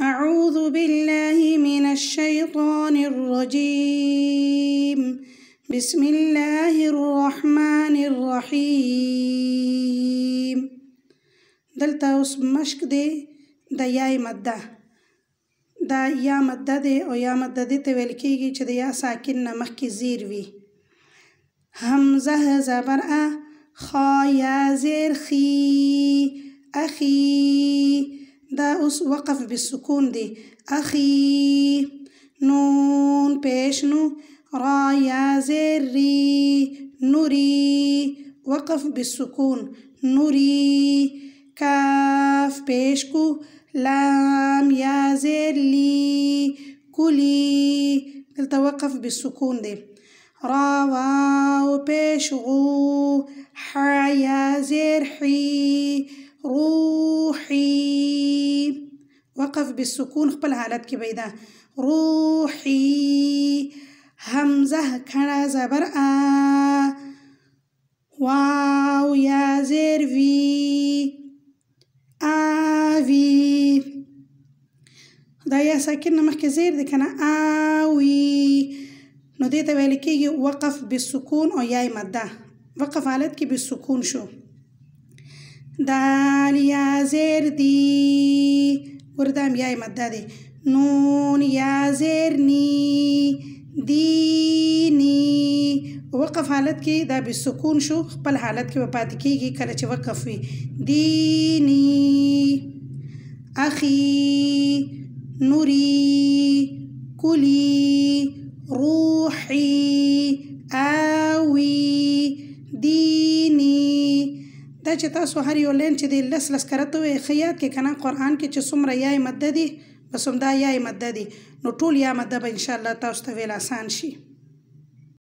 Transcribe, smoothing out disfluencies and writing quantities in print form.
أعوذ بالله من الشيطان الرجيم. بسم الله الرحمن الرحيم. دلتا اوس مشق دی د یای مده. دا یا مده دی او یا مده دی ته ویل کیږي چې د یا ساکن نه مخکې زیر وي. همزه زبر ا، خا یا زیر خی، اخی. دا اوس وقف بالسکون دی. اخی. نون پیش نو، را یا زیر ری، نوری. وقف بالسکون. نوری. کاف پیش کو، لام یا زیر لی، کلی. دلتا وقف بالسکون دی. را واو پیش غو، حا یا زیر حی، روحي. وقف بالسكون خپل حالت کې پیدا. روحي. همزه کړه زبر ا، واو یا زیر وی، آوی. دا یا ساکن نه مخکې زیر دی کنه، آوی. نو دې ته ویل کېږي وقف بالسکون او یای مده. وقف حالت کې بالسکون شو. دال یا زیر دی، وردام یای مده دی. نون یا زیر نی، دینی. وقف حالت کې دا بالسکون شو، خپل حالت کې به پاتې کېږي کله چې وقف وي. دینی. اخی، نوری، کلی، روحی، آوی، دینی. دا چې تاسو هر یو لین چې دی لس کرته وي ښه یاد کې کنه قرآن کې چې څومره یای مده دي بس همدا یای مده دي نو ټول یا مده به انشاءالله تاسو ته ویل اسان شي.